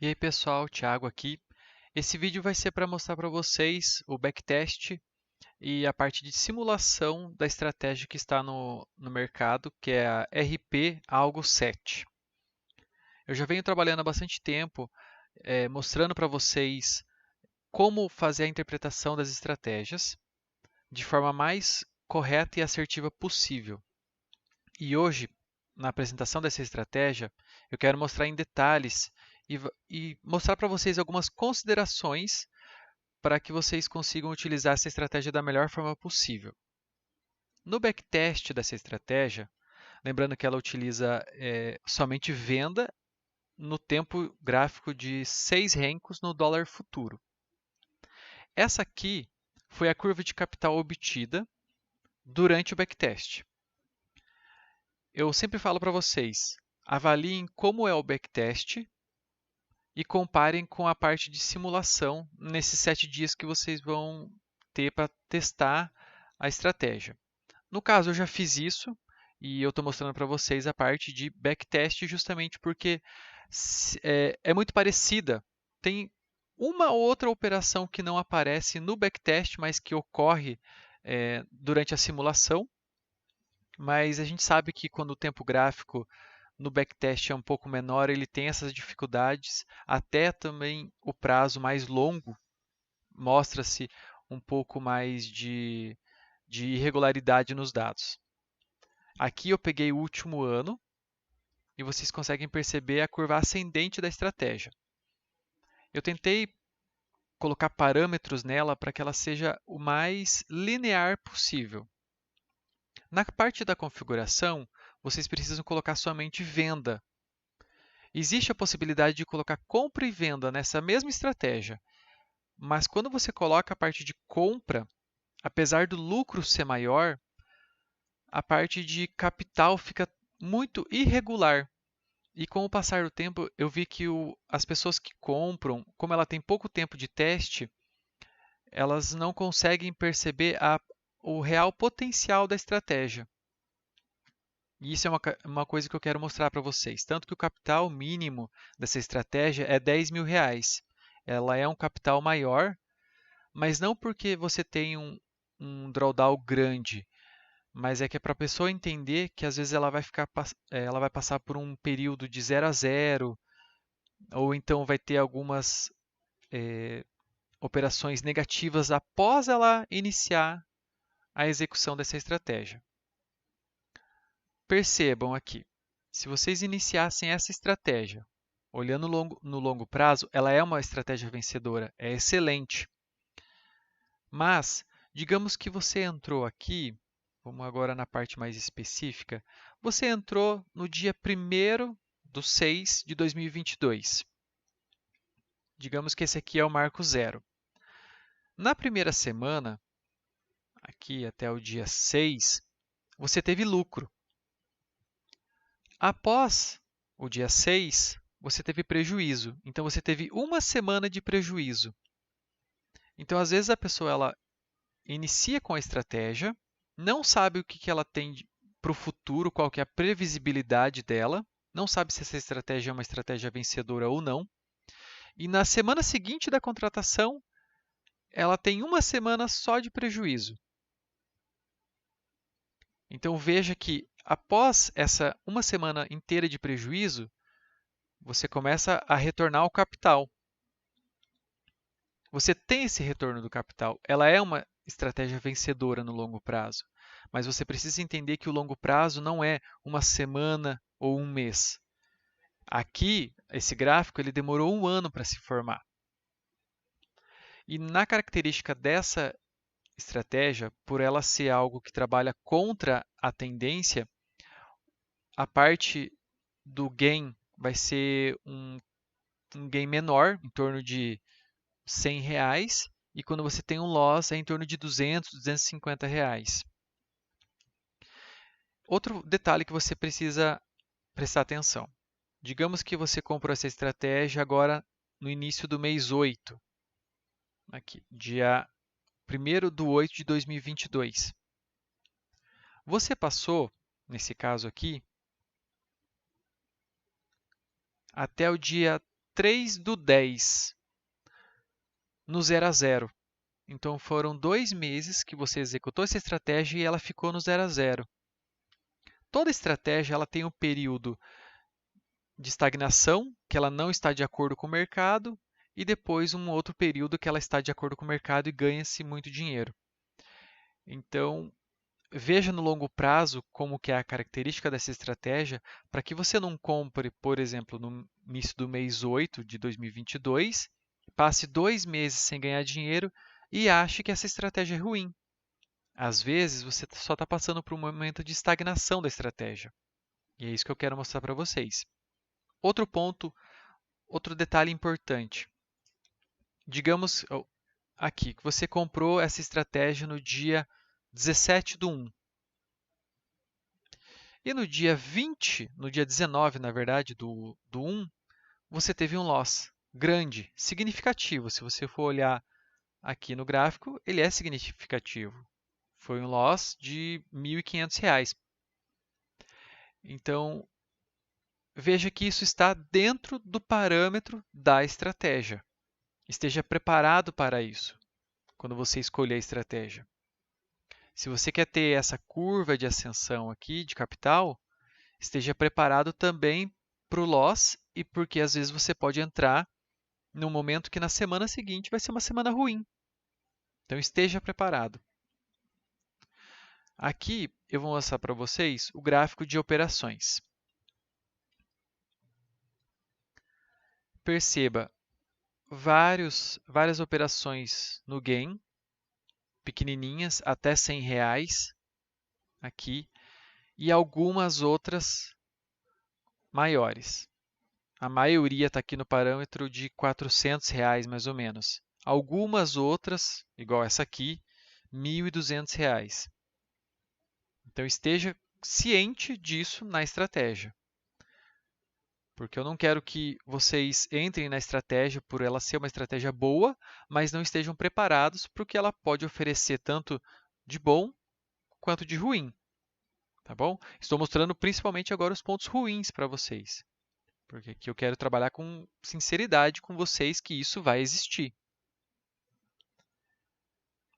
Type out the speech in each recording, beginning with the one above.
E aí pessoal, Thiago aqui. Esse vídeo vai ser para mostrar para vocês o backtest e a parte de simulação da estratégia que está no mercado, que é a RP Algo 7. Eu já venho trabalhando há bastante tempo mostrando para vocês como fazer a interpretação das estratégias de forma mais correta e assertiva possível. E hoje, na apresentação dessa estratégia, eu quero mostrar em detalhes e mostrar para vocês algumas considerações para que vocês consigam utilizar essa estratégia da melhor forma possível. No backtest dessa estratégia, lembrando que ela utiliza somente venda no tempo gráfico de 6 rencos no dólar futuro. Essa aqui foi a curva de capital obtida durante o backtest. Eu sempre falo para vocês, avaliem como é o backtest e comparem com a parte de simulação nesses 7 dias que vocês vão ter para testar a estratégia. No caso, eu já fiz isso e eu estou mostrando para vocês a parte de backtest justamente porque é muito parecida. Tem uma ou outra operação que não aparece no backtest, mas que ocorre durante a simulação. Mas a gente sabe que quando o tempo gráfico no backtest é um pouco menor, ele tem essas dificuldades, até também o prazo mais longo mostra-se um pouco mais de irregularidade nos dados. Aqui eu peguei o último ano e vocês conseguem perceber a curva ascendente da estratégia. Eu tentei colocar parâmetros nela para que ela seja o mais linear possível. Na parte da configuração, vocês precisam colocar somente venda. Existe a possibilidade de colocar compra e venda nessa mesma estratégia, mas quando você coloca a parte de compra, apesar do lucro ser maior, a parte de capital fica muito irregular. E com o passar do tempo, eu vi que as pessoas que compram, como ela tem pouco tempo de teste, elas não conseguem perceber o real potencial da estratégia. E isso é uma coisa que eu quero mostrar para vocês. Tanto que o capital mínimo dessa estratégia é R$ 10.000. Ela é um capital maior, mas não porque você tem um drawdown grande, mas é que é para a pessoa entender que às vezes ela vai passar por um período de 0 a 0, ou então vai ter algumas operações negativas após ela iniciar a execução dessa estratégia. Percebam aqui, se vocês iniciassem essa estratégia, olhando no longo prazo, ela é uma estratégia vencedora, é excelente. Mas, digamos que você entrou aqui, vamos agora na parte mais específica, você entrou no dia 1º de 6 de 2022. Digamos que esse aqui é o marco zero. Na primeira semana, aqui até o dia 6, você teve lucro. Após o dia 6, você teve prejuízo. Então, você teve uma semana de prejuízo. Então, às vezes, a pessoa ela inicia com a estratégia, não sabe o que ela tem para o futuro, qual que é a previsibilidade dela, não sabe se essa estratégia é uma estratégia vencedora ou não. E na semana seguinte da contratação, ela tem uma semana só de prejuízo. Então, veja que após essa uma semana inteira de prejuízo, você começa a retornar o capital. Você tem esse retorno do capital. Ela é uma estratégia vencedora no longo prazo. Mas você precisa entender que o longo prazo não é uma semana ou um mês. Aqui, esse gráfico, ele demorou um ano para se formar. E na característica dessa estratégia, por ela ser algo que trabalha contra a tendência, a parte do gain vai ser um gain menor, em torno de R$ 100, e quando você tem um loss é em torno de R$ 200, R$ 250. Outro detalhe que você precisa prestar atenção. Digamos que você comprou essa estratégia agora no início do mês 8, aqui, dia 1º de 8 de 2022. Você passou, nesse caso aqui, até o dia 3/10, no 0 a 0. Então, foram 2 meses que você executou essa estratégia e ela ficou no 0 a 0. Toda estratégia ela tem um período de estagnação, que ela não está de acordo com o mercado, e depois um outro período que ela está de acordo com o mercado e ganha-se muito dinheiro. Então, veja no longo prazo como que é a característica dessa estratégia, para que você não compre, por exemplo, no início do mês 8 de 2022, passe 2 meses sem ganhar dinheiro e ache que essa estratégia é ruim. Às vezes, você só está passando por um momento de estagnação da estratégia. E é isso que eu quero mostrar para vocês. Outro ponto, outro detalhe importante. Digamos aqui que você comprou essa estratégia no dia 17/1. E no dia 20, no dia 19, na verdade, do 1, você teve um loss grande, significativo. Se você for olhar aqui no gráfico, ele é significativo. Foi um loss de R$ 1.500. Então, veja que isso está dentro do parâmetro da estratégia. Esteja preparado para isso quando você escolher a estratégia. Se você quer ter essa curva de ascensão aqui de capital, esteja preparado também para o loss e porque às vezes você pode entrar num momento que na semana seguinte vai ser uma semana ruim. Então esteja preparado. Aqui eu vou mostrar para vocês o gráfico de operações. Perceba várias operações no gain, pequenininhas, até R$ 100 aqui, e algumas outras maiores. A maioria está aqui no parâmetro de R$ 400 mais ou menos. Algumas outras, igual essa aqui, R$ 1.200. Então esteja ciente disso na estratégia. Porque eu não quero que vocês entrem na estratégia por ela ser uma estratégia boa, mas não estejam preparados para o que ela pode oferecer tanto de bom quanto de ruim. Tá bom? Estou mostrando principalmente agora os pontos ruins para vocês. Porque aqui eu quero trabalhar com sinceridade com vocês que isso vai existir.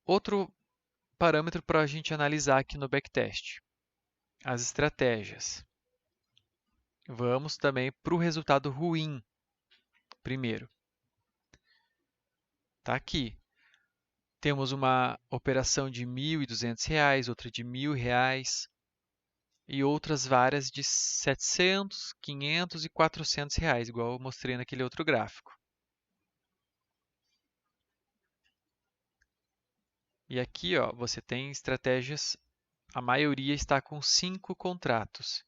Outro parâmetro para a gente analisar aqui no backtest. As estratégias. Vamos também para o resultado ruim primeiro. Está aqui. Temos uma operação de R$ 1.200, outra de R$ 1.000 e outras várias de R$ 700, R$ 500 e R$ 400, igual eu mostrei naquele outro gráfico. E aqui ó, você tem estratégias, a maioria está com 5 contratos.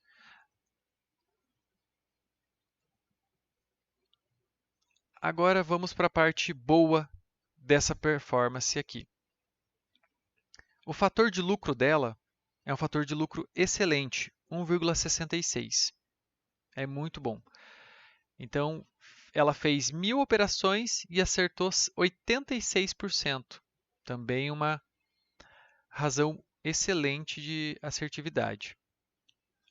Agora vamos para a parte boa dessa performance aqui. O fator de lucro dela é um fator de lucro excelente, 1,66. É muito bom. Então, ela fez 1.000 operações e acertou 86%. Também uma razão excelente de assertividade.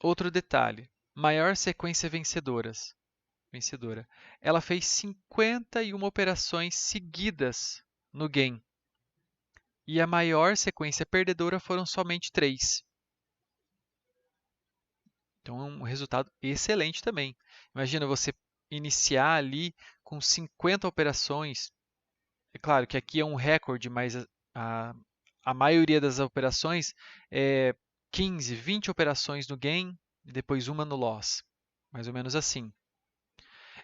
Outro detalhe, maior sequência vencedora. Ela fez 51 operações seguidas no gain. E a maior sequência perdedora foram somente 3. Então, é um resultado excelente também. Imagina você iniciar ali com 50 operações. É claro que aqui é um recorde, mas a maioria das operações é 15, 20 operações no gain e depois uma no loss. Mais ou menos assim.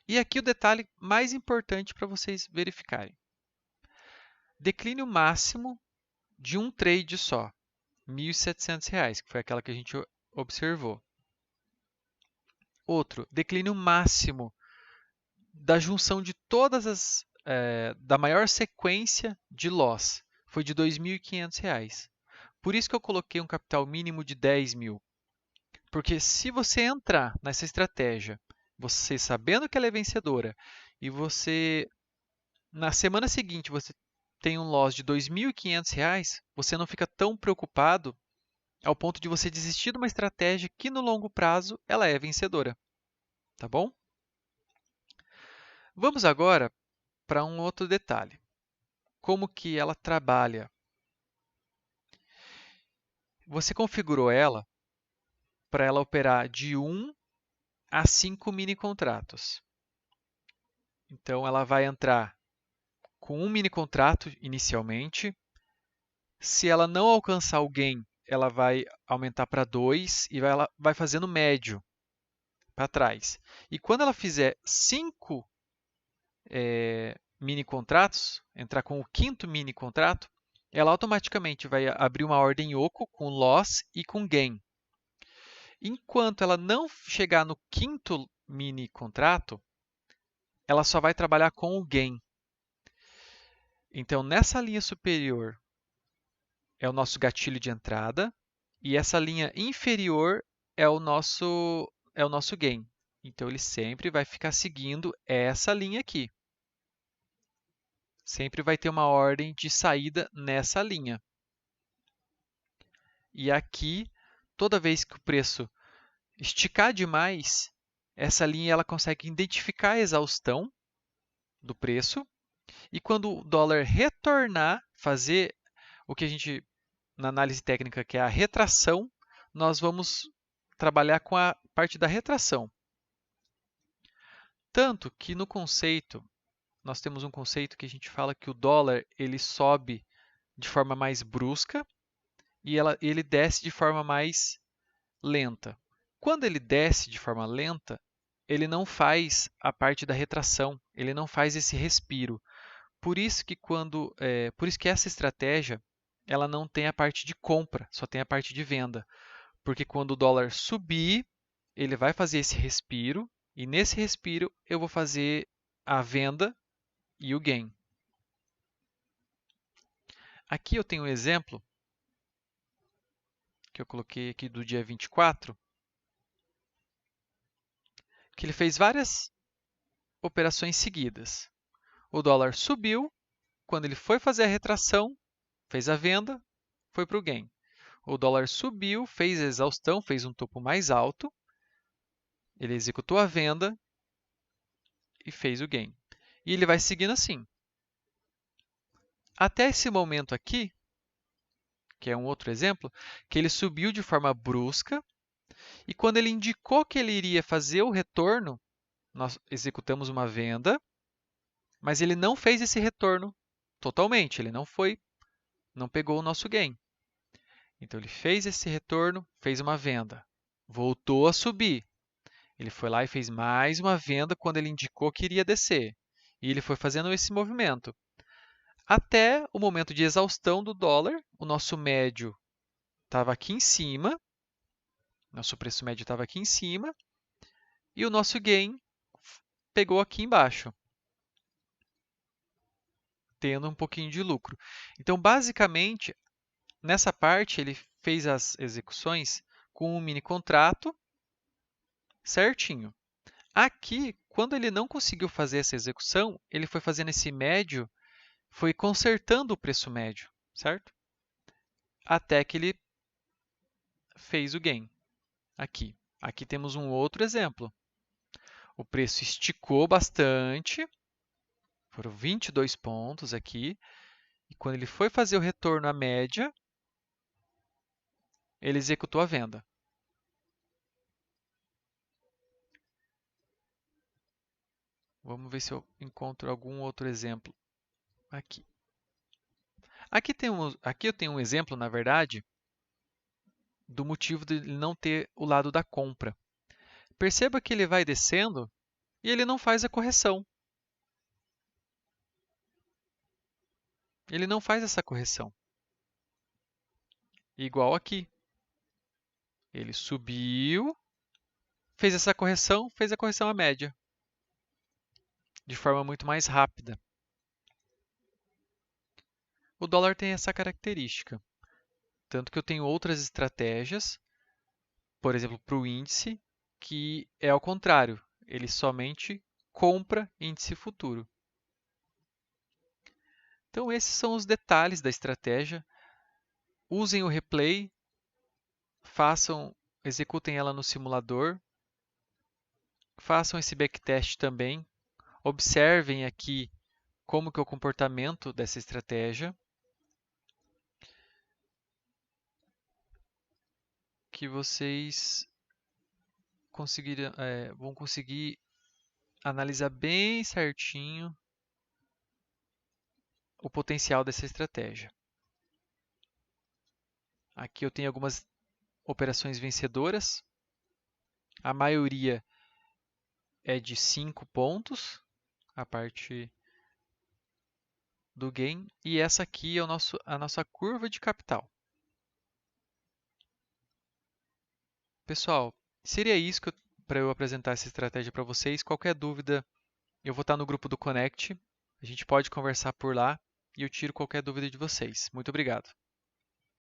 E aqui o detalhe mais importante para vocês verificarem. Declínio máximo de um trade só, R$ 1.700, que foi aquela que a gente observou. Outro, declínio máximo da junção de todas as, da maior sequência de loss, foi de R$ 2.500. Por isso que eu coloquei um capital mínimo de 10 mil. Porque se você entrar nessa estratégia, você sabendo que ela é vencedora, e você, na semana seguinte, você tem um loss de R$ 2.500, você não fica tão preocupado ao ponto de você desistir de uma estratégia que no longo prazo ela é vencedora. Tá bom? Vamos agora para um outro detalhe. Como que ela trabalha? Você configurou ela para ela operar de 1 a 5 mini contratos. Então, ela vai entrar com um mini contrato inicialmente. Se ela não alcançar alguém, ela vai aumentar para 2 e ela vai fazendo médio para trás. E quando ela fizer 5 mini contratos, entrar com o quinto mini contrato, ela automaticamente vai abrir uma ordem oco com loss e com gain. Enquanto ela não chegar no quinto mini contrato, ela só vai trabalhar com o gain. Então, nessa linha superior é o nosso gatilho de entrada e essa linha inferior é o nosso gain. Então, ele sempre vai ficar seguindo essa linha aqui. Sempre vai ter uma ordem de saída nessa linha. E aqui, toda vez que o preço esticar demais, essa linha ela consegue identificar a exaustão do preço. E quando o dólar retornar, fazer o que a gente, na análise técnica, que é a retração, nós vamos trabalhar com a parte da retração. Tanto que no conceito, nós temos um conceito que a gente fala que o dólar ele sobe de forma mais brusca e ele desce de forma mais lenta. Quando ele desce de forma lenta, ele não faz a parte da retração, ele não faz esse respiro. Por isso que essa estratégia ela não tem a parte de compra, só tem a parte de venda. Porque quando o dólar subir, ele vai fazer esse respiro e nesse respiro eu vou fazer a venda e o gain. Aqui eu tenho um exemplo que eu coloquei aqui do dia 24, que ele fez várias operações seguidas. O dólar subiu, quando ele foi fazer a retração, fez a venda, foi para o gain. O dólar subiu, fez a exaustão, fez um topo mais alto, ele executou a venda e fez o gain. E ele vai seguindo assim. Até esse momento aqui, que é um outro exemplo, que ele subiu de forma brusca e quando ele indicou que ele iria fazer o retorno, nós executamos uma venda, mas ele não fez esse retorno totalmente, ele não pegou o nosso gain. Então, ele fez esse retorno, fez uma venda, voltou a subir. Ele foi lá e fez mais uma venda quando ele indicou que iria descer. E ele foi fazendo esse movimento. Até o momento de exaustão do dólar, o nosso médio estava aqui em cima, nosso preço médio estava aqui em cima, e o nosso gain pegou aqui embaixo, tendo um pouquinho de lucro. Então, basicamente, nessa parte, ele fez as execuções com um mini contrato certinho. Aqui, quando ele não conseguiu fazer essa execução, ele foi fazendo esse médio, foi consertando o preço médio, certo? Até que ele fez o gain aqui. Aqui temos um outro exemplo. O preço esticou bastante, foram 22 pontos aqui, e quando ele foi fazer o retorno à média, ele executou a venda. Vamos ver se eu encontro algum outro exemplo aqui. Aqui eu tenho um exemplo, na verdade, do motivo de ele não ter o lado da compra. Perceba que ele vai descendo e ele não faz a correção. Ele não faz essa correção. Igual aqui. Ele subiu, fez essa correção, fez a correção à média. De forma muito mais rápida. O dólar tem essa característica. Tanto que eu tenho outras estratégias, por exemplo, para o índice, que é ao contrário. Ele somente compra índice futuro. Então, esses são os detalhes da estratégia. Usem o replay, executem ela no simulador, façam esse backtest também, Observem aqui como que é o comportamento dessa estratégia, que vocês vão conseguir analisar bem certinho o potencial dessa estratégia. Aqui eu tenho algumas operações vencedoras. A maioria é de 5 pontos, a parte do gain. E essa aqui é a nossa curva de capital. Pessoal, seria isso para eu apresentar essa estratégia para vocês. Qualquer dúvida, eu vou estar no grupo do Connect. A gente pode conversar por lá e eu tiro qualquer dúvida de vocês. Muito obrigado.